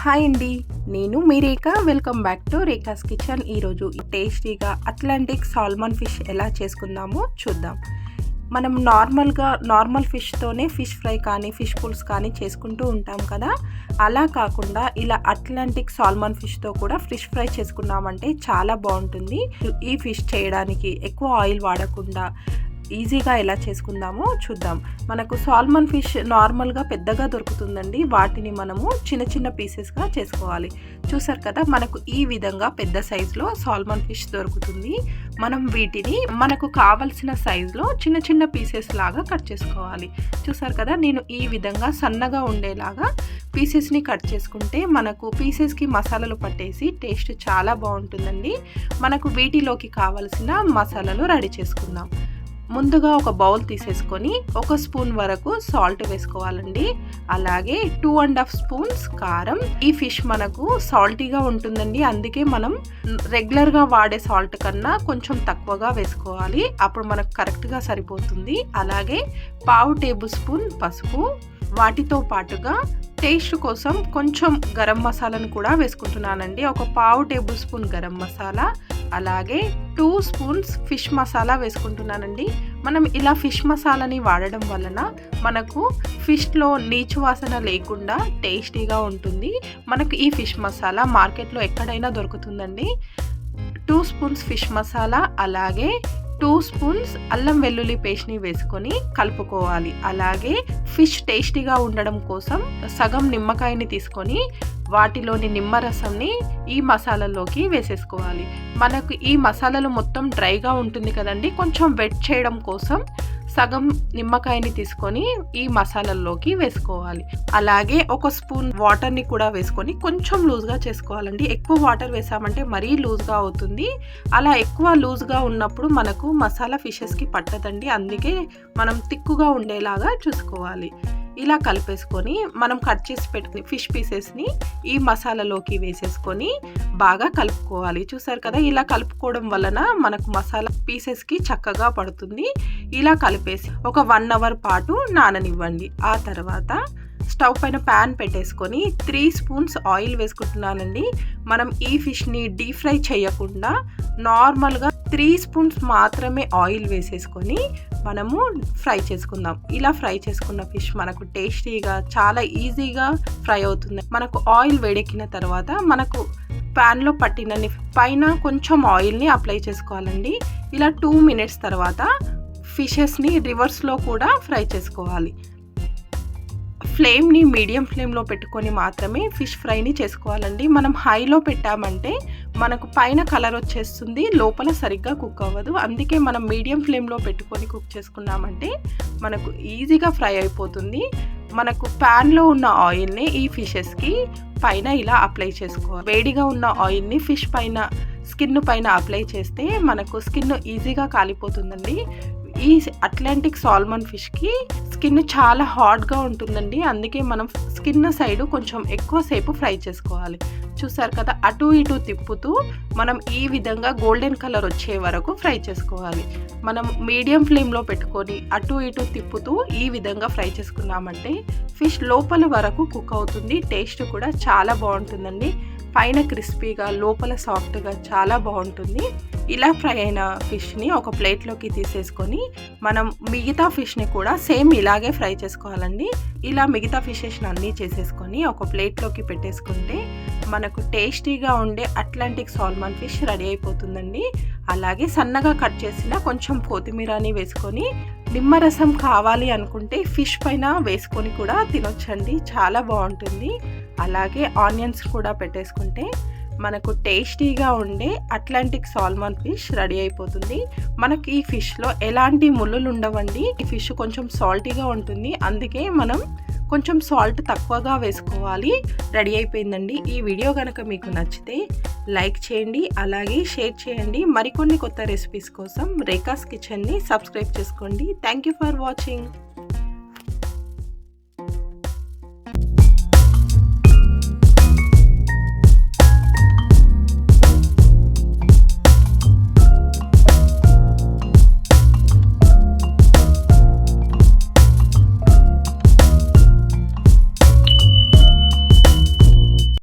Hi అండి, నేను మీ Rekha. Welcome back to Rekha's kitchen. ఈరోజు టేస్టీగా అట్లాంటిక్ సాల్మన్ ఫిష్ ఎలా చేసుకుందామో చూద్దాం. మనం నార్మల్ ఫిష్తోనే ఫిష్ ఫ్రై కానీ ఫిష్ పుల్స్ కానీ చేసుకుంటూ ఉంటాం కదా. అలా కాకుండా ఇలా అట్లాంటిక్ సాల్మన్ ఫిష్తో కూడా ఫిష్ ఫ్రై చేసుకున్నామంటే చాలా బాగుంటుంది. ఈ ఫిష్ చేయడానికి ఎక్కువ ఆయిల్ వాడకుండా ఈజీగా ఎలా చేసుకుందామో చూద్దాం. మనకు సాల్మన్ ఫిష్ నార్మల్గా పెద్దగా దొరుకుతుందండి. వాటిని మనము చిన్న చిన్న పీసెస్గా చేసుకోవాలి. చూసారు కదా, మనకు ఈ విధంగా పెద్ద సైజులో సాల్మన్ ఫిష్ దొరుకుతుంది. మనం వీటిని మనకు కావలసిన సైజులో చిన్న చిన్న పీసెస్ లాగా కట్ చేసుకోవాలి. చూసారు కదా, నేను ఈ విధంగా సన్నగా ఉండేలాగా పీసెస్ని కట్ చేసుకుంటే మనకు పీసెస్కి మసాలాలు పట్టేసి టేస్ట్ చాలా బాగుంటుందండి. మనకు వీటిలోకి కావలసిన మసాలాలు రెడీ చేసుకుందాం. ముందుగా ఒక బౌల్ తీసేసుకొని 1 స్పూన్ వరకు సాల్ట్ వేసుకోవాలండి. అలాగే 2.5 స్పూన్స్ కారం. ఈ ఫిష్ మనకు సాల్టీగా ఉంటుందండి, అందుకే మనం రెగ్యులర్గా వాడే సాల్ట్ కన్నా కొంచెం తక్కువగా వేసుకోవాలి. అప్పుడు మనకు కరెక్ట్గా సరిపోతుంది. అలాగే 1/2 టేబుల్ స్పూన్ పసుపు. వాటితో పాటుగా టేస్ట్ కోసం కొంచెం గరం మసాలాను కూడా వేసుకుంటున్నానండి. ఒక 1/2 టేబుల్ స్పూన్ గరం మసాలా. అలాగే 2 స్పూన్స్ ఫిష్ మసాలా వేసుకుంటున్నానండి. మనం ఇలా ఫిష్ మసాలాని వాడడం వలన మనకు ఫిష్లో నీచు వాసన లేకుండా టేస్టీగా ఉంటుంది. మనకు ఈ ఫిష్ మసాలా మార్కెట్లో ఎక్కడైనా దొరుకుతుందండి. 2 స్పూన్స్ ఫిష్ మసాలా, అలాగే 2 స్పూన్స్ అల్లం వెల్లుల్లి పేస్ట్ని వేసుకొని కలుపుకోవాలి. అలాగే ఫిష్ టేస్టీగా ఉండడం కోసం సగం నిమ్మకాయని తీసుకొని వాటిలోని నిమ్మరసంని ఈ మసాలాలోకి వేసేసుకోవాలి. మనకు ఈ మసాలాలు మొత్తం డ్రైగా ఉంటుంది కదండి, కొంచెం వెట్ చేయడం కోసం సగం నిమ్మకాయని తీసుకొని ఈ మసాలాల్లోకి వేసుకోవాలి. అలాగే 1 స్పూన్ వాటర్ని కూడా వేసుకొని కొంచెం లూజ్గా చేసుకోవాలండి. ఎక్కువ వాటర్ వేసామంటే మరీ లూజ్గా అవుతుంది. అలా ఎక్కువ లూజ్గా ఉన్నప్పుడు మనకు మసాలా ఫిషెస్కి పట్టదండి, అందుకే మనం తిక్కుగా ఉండేలాగా చూసుకోవాలి. ఇలా కలిపేసుకొని మనం కట్ చేసి పెట్టుకుని ఫిష్ పీసెస్ని ఈ మసాలాలోకి వేసేసుకొని బాగా కలుపుకోవాలి. చూసారు కదా, ఇలా కలుపుకోవడం వలన మనకు మసాలా పీసెస్కి చక్కగా పడుతుంది. ఇలా కలిపేసి ఒక 1 అవర్ పాటు నాననివ్వండి. ఆ తర్వాత స్టవ్ పైన ప్యాన్ పెట్టేసుకొని 3 స్పూన్స్ ఆయిల్ వేసుకుంటున్నానండి. మనం ఈ ఫిష్ని డీప్ ఫ్రై చేయకుండా నార్మల్గా 3 స్పూన్స్ మాత్రమే ఆయిల్ వేసేసుకొని మనము ఫ్రై చేసుకుందాం. ఇలా ఫ్రై చేసుకున్న ఫిష్ మనకు టేస్టీగా చాలా ఈజీగా ఫ్రై అవుతుంది. మనకు ఆయిల్ వేడెక్కిన తర్వాత మనకు ప్యాన్లో పట్టినన్ని పైన కొంచెం ఆయిల్ని అప్లై చేసుకోవాలండి. ఇలా 2 మినిట్స్ తర్వాత ఫిషెస్ని రివర్స్లో కూడా ఫ్రై చేసుకోవాలి. ఫ్లేమ్ని మీడియం ఫ్లేమ్లో పెట్టుకొని మాత్రమే ఫిష్ ఫ్రైని చేసుకోవాలండి. మనం హైలో పెట్టామంటే మనకు పైన కలర్ వచ్చేస్తుంది, లోపల సరిగ్గా కుక్ అవ్వదు. అందుకే మనం మీడియం ఫ్లేమ్లో పెట్టుకొని కుక్ చేసుకున్నామంటే మనకు ఈజీగా ఫ్రై అయిపోతుంది. మనకు ప్యాన్లో ఉన్న ఆయిల్ని ఈ ఫిషెస్కి పైన ఇలా అప్లై చేసుకోవాలి. వేడిగా ఉన్న ఆయిల్ని ఫిష్ పైన స్కిన్ పైన అప్లై చేస్తే మనకు స్కిన్ ఈజీగా కాలిపోతుందండి. ఈ అట్లాంటిక్ సాల్మన్ ఫిష్కి స్కిన్ చాలా హాట్గా ఉంటుందండి, అందుకే మనం స్కిన్ సైడ్ కొంచెం ఎక్కువసేపు ఫ్రై చేసుకోవాలి. చూసారు కదా, అటు ఇటు తిప్పుతూ మనం ఈ విధంగా గోల్డెన్ కలర్ వచ్చే వరకు ఫ్రై చేసుకోవాలి. మనం మీడియం ఫ్లేమ్లో పెట్టుకొని అటు ఇటు తిప్పుతూ ఈ విధంగా ఫ్రై చేసుకున్నామంటే ఫిష్ లోపల వరకు కుక్ అవుతుంది. టేస్ట్ కూడా చాలా బాగుంటుందండి. పైన క్రిస్పీగా లోపల సాఫ్ట్గా చాలా బాగుంటుంది. ఇలా ఫ్రై అయిన ఫిష్ని ఒక ప్లేట్లోకి తీసేసుకొని మనం మిగతా ఫిష్ని కూడా సేమ్ ఇలాగే ఫ్రై చేసుకోవాలండి. ఇలా మిగతా ఫిషెస్ని అన్నీ చేసేసుకొని ఒక ప్లేట్లోకి పెట్టేసుకుంటే మనకు టేస్టీగా ఉండే అట్లాంటిక్ సాల్మన్ ఫిష్ రెడీ అయిపోతుందండి. అలాగే సన్నగా కట్ చేసిన కొంచెం కొత్తిమీరని వేసుకొని నిమ్మరసం కావాలి అనుకుంటే ఫిష్ పైన వేసుకొని కూడా తినొచ్చండి, చాలా బాగుంటుంది. అలాగే ఆనియన్స్ కూడా పెట్టేసుకుంటే మనకు టేస్టీగా ఉండే అట్లాంటిక్ సాల్మన్ ఫిష్ రెడీ అయిపోతుంది. మనకి ఈ ఫిష్లో ఎలాంటి ముళ్ళులు ఉండవండి. ఈ ఫిష్ కొంచెం సాల్టీగా ఉంటుంది, అందుకే మనం కొంచెం సాల్ట్ తక్కువగా వేసుకోవాలి. రెడీ అయిపోయిందండి. ఈ వీడియో కనుక మీకు నచ్చితే లైక్ చేయండి, అలాగే షేర్ చేయండి. మరికొన్ని కొత్త రెసిపీస్ కోసం రేఖాస్ కిచెన్ని సబ్స్క్రైబ్ చేసుకోండి. Thank you for watching.